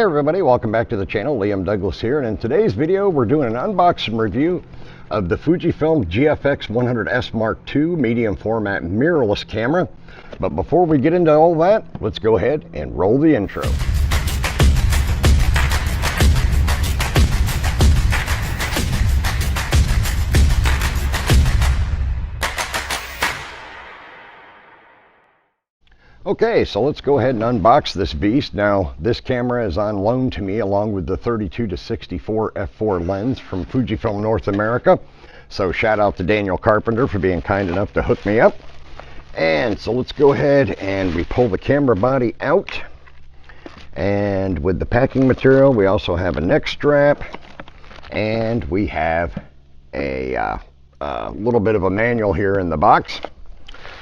Hey everybody, welcome back to the channel. Liam Douglas here, and in today's video we're doing an unboxing review of the Fujifilm GFX100S Mark II medium format mirrorless camera. But before we get into all that, let's go ahead and roll the intro. Okay, so let's go ahead and unbox this beast. Now, this camera is on loan to me along with the 32-64 f4 lens from Fujifilm North America. So shout out to Daniel Carpenter for being kind enough to hook me up. And so let's go ahead and we pull the camera body out. And with the packing material, we also have a neck strap. And we have a little bit of a manual here in the box.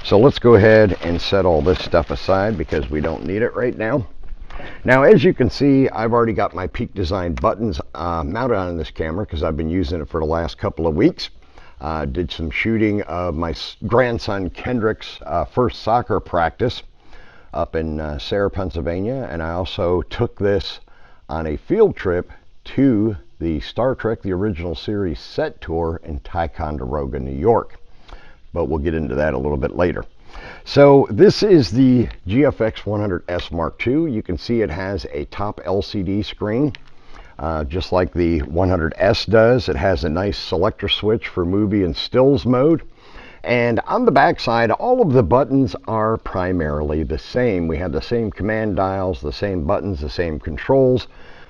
So let's go ahead and set all this stuff aside because we don't need it right now. Now, as you can see, I've already got my Peak Design buttons mounted on this camera because I've been using it for the last couple of weeks. Did some shooting of my grandson Kendrick's first soccer practice up in Sarah, Pennsylvania, and I also took this on a field trip to the Star Trek The Original Series set tour in Ticonderoga, New York. But we'll get into that a little bit later. So this is the GFX100S Mark II. You can see it has a top LCD screen, just like the 100S does. It has a nice selector switch for movie and stills mode. And on the back side, all of the buttons are primarily the same. We have the same command dials, the same buttons, the same controls.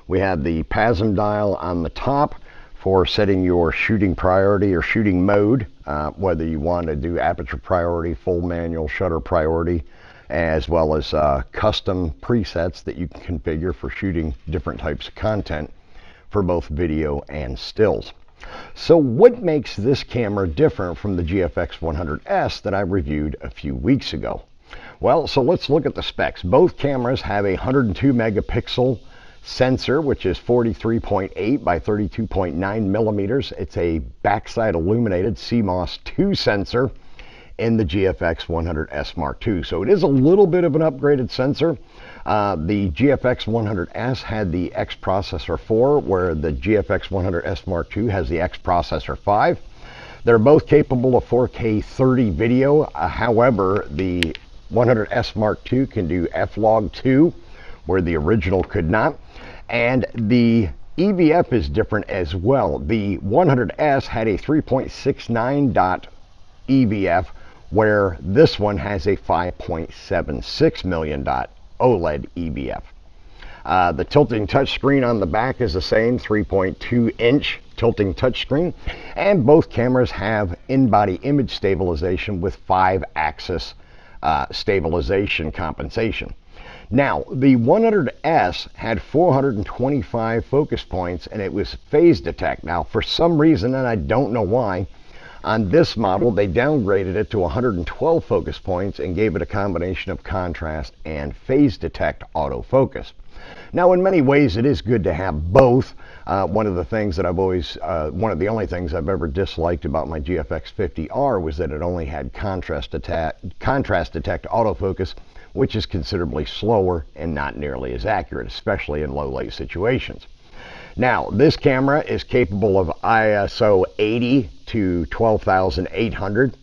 We have the PASM dial on the top for setting your shooting priority or shooting mode, whether you want to do aperture priority, full manual, shutter priority, as well as custom presets that you can configure for shooting different types of content for both video and stills. So what makes this camera different from the GFX100S that I reviewed a few weeks ago? Well, so let's look at the specs. Both cameras have a 102 megapixel sensor, which is 43.8 by 32.9 millimeters. It's a backside illuminated CMOS 2 sensor in the GFX100S Mark II. So it is a little bit of an upgraded sensor. The GFX100S had the X processor 4, where the GFX100S Mark II has the X processor 5. They're both capable of 4K 30 video. However, the 100S Mark II can do F-Log2, where the original could not. And the EVF is different as well. The 100S had a 3.69 dot EVF, where this one has a 5.76 million dot OLED EVF. The tilting touchscreen on the back is the same, 3.2 inch tilting touchscreen, and both cameras have in-body image stabilization with 5-axis stabilization compensation. Now, the 100S had 425 focus points, and it was phase detect. Now, for some reason, and I don't know why, on this model, they downgraded it to 112 focus points and gave it a combination of contrast and phase detect autofocus. Now, in many ways, it is good to have both. One of the things that one of the only things I've ever disliked about my GFX50R was that it only had contrast detect autofocus, which is considerably slower and not nearly as accurate, especially in low light situations. Now, this camera is capable of ISO 80 to 12,800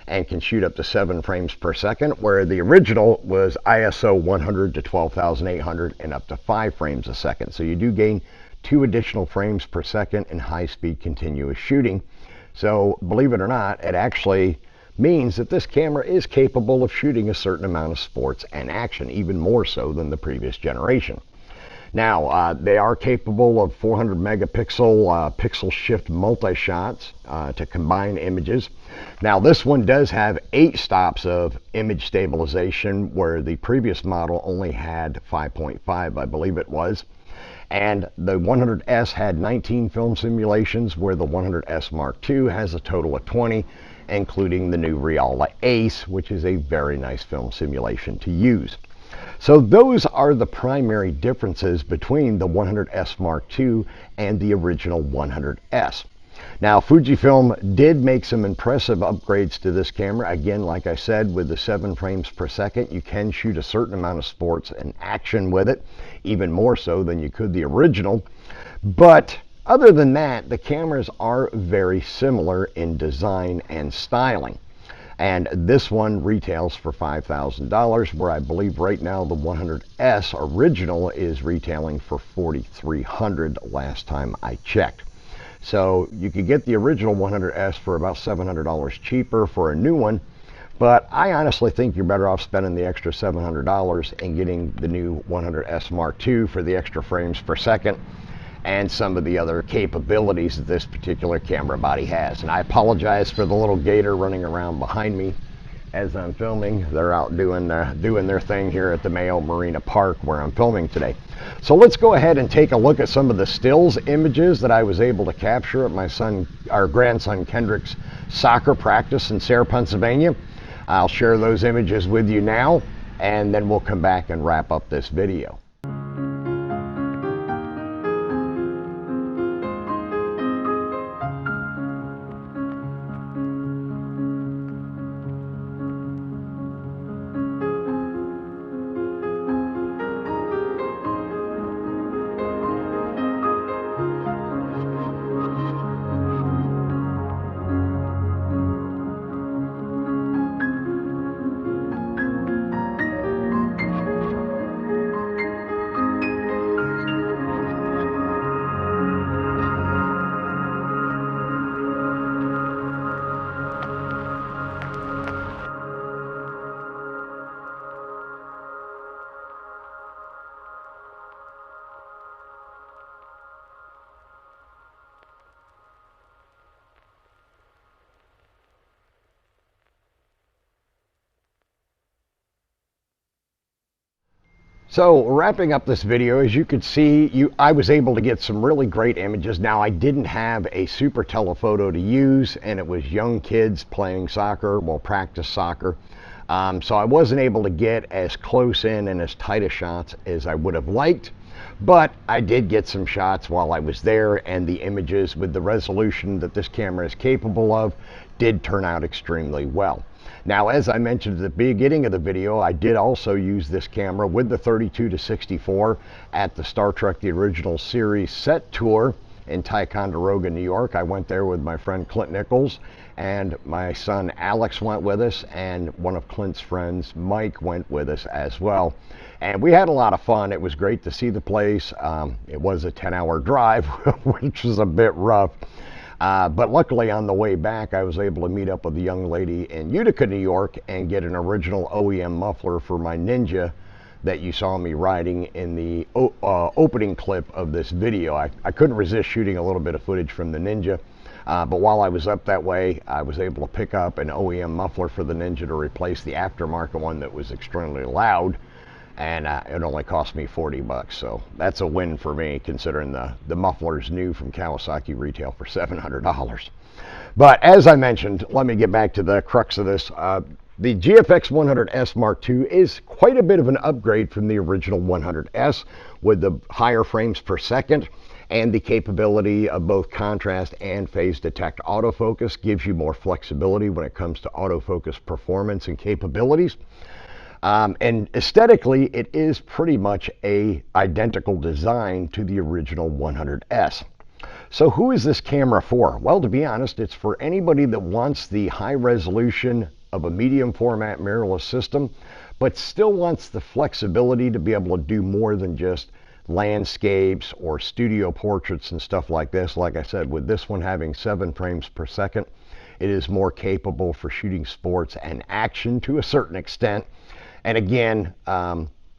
and can shoot up to 7 frames per second, where the original was ISO 100 to 12,800 and up to 5 frames a second. So you do gain 2 additional frames per second in high-speed continuous shooting. So believe it or not, it actually means that this camera is capable of shooting a certain amount of sports and action, even more so than the previous generation. Now, they are capable of 400 megapixel pixel shift multi-shots to combine images. Now, this one does have 8 stops of image stabilization, where the previous model only had 5.5, I believe it was. And the 100S had 19 film simulations, where the 100S Mark II has a total of 20, including the new Reala Ace, which is a very nice film simulation to use. So those are the primary differences between the 100S Mark II and the original 100S. Now, Fujifilm did make some impressive upgrades to this camera. Again, like I said, with the 7 frames per second, you can shoot a certain amount of sports and action with it, even more so than you could the original. But other than that, the cameras are very similar in design and styling. And this one retails for $5,000, where I believe right now the 100S original is retailing for $4,300 last time I checked. So you could get the original 100S for about $700 cheaper for a new one, but I honestly think you're better off spending the extra $700 and getting the new 100S Mark II for the extra frames per second and some of the other capabilities that this particular camera body has. And I apologize for the little gator running around behind me as I'm filming. They're out doing their thing here at the Mayo Marina Park where I'm filming today. So let's go ahead and take a look at some of the stills images that I was able to capture at our grandson Kendrick's soccer practice in Sayre, Pennsylvania. I'll share those images with you now, and then we'll come back and wrap up this video. So wrapping up this video, as you could see, I was able to get some really great images. Now, I didn't have a super telephoto to use, and it was young kids playing soccer, well, practice soccer. So I wasn't able to get as close in and as tight a shots as I would have liked, but I did get some shots while I was there, and the images with the resolution that this camera is capable of did turn out extremely well. Now, as I mentioned at the beginning of the video, I did also use this camera with the 32 to 64 at the Star Trek The Original Series set tour in Ticonderoga, New York. I went there with my friend Clint Nichols, and my son Alex went with us, and one of Clint's friends, Mike, went with us as well. And we had a lot of fun. It was great to see the place. It was a 10-hour drive, which was a bit rough. But luckily on the way back, I was able to meet up with a young lady in Utica, New York, and get an original OEM muffler for my Ninja that you saw me riding in the opening clip of this video. I couldn't resist shooting a little bit of footage from the Ninja, but while I was up that way, I was able to pick up an OEM muffler for the Ninja to replace the aftermarket one that was extremely loud. And it only cost me $40, so that's a win for me, considering the muffler's new from Kawasaki retail for $700. But as I mentioned, let me get back to the crux of this. The GFX100S Mark II is quite a bit of an upgrade from the original 100S, with the higher frames per second, and the capability of both contrast and phase detect autofocus gives you more flexibility when it comes to autofocus performance and capabilities. And aesthetically, it is pretty much a identical design to the original 100S. So who is this camera for? Well, to be honest, it's for anybody that wants the high resolution of a medium format mirrorless system, but still wants the flexibility to be able to do more than just landscapes or studio portraits and stuff like this. Like I said, with this one having 7 frames per second, it is more capable for shooting sports and action to a certain extent. And again,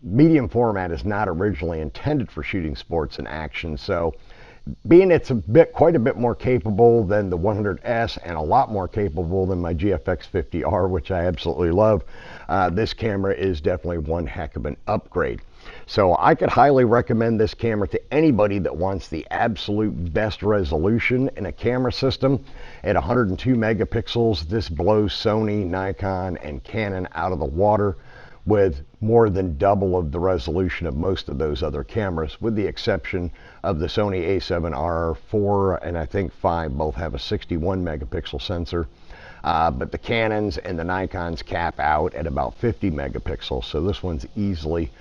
medium format is not originally intended for shooting sports and action. So being it's quite a bit more capable than the 100S and a lot more capable than my GFX50R, which I absolutely love, this camera is definitely one heck of an upgrade. So I could highly recommend this camera to anybody that wants the absolute best resolution in a camera system. At 102 megapixels, this blows Sony, Nikon, and Canon out of the water with more than double of the resolution of most of those other cameras, with the exception of the Sony a7R IV and I think 5 both have a 61 megapixel sensor. But the Canons and the Nikons cap out at about 50 megapixels, so this one's easily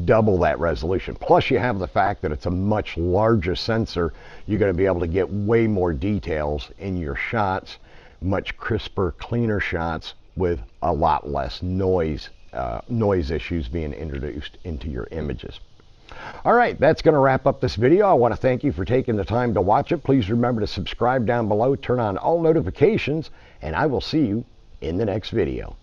double that resolution. Plus you have the fact that it's a much larger sensor. You're going to be able to get way more details in your shots, much crisper, cleaner shots with a lot less noise issues being introduced into your images. All right, that's going to wrap up this video. I want to thank you for taking the time to watch it. Please remember to subscribe down below, turn on all notifications, and I will see you in the next video.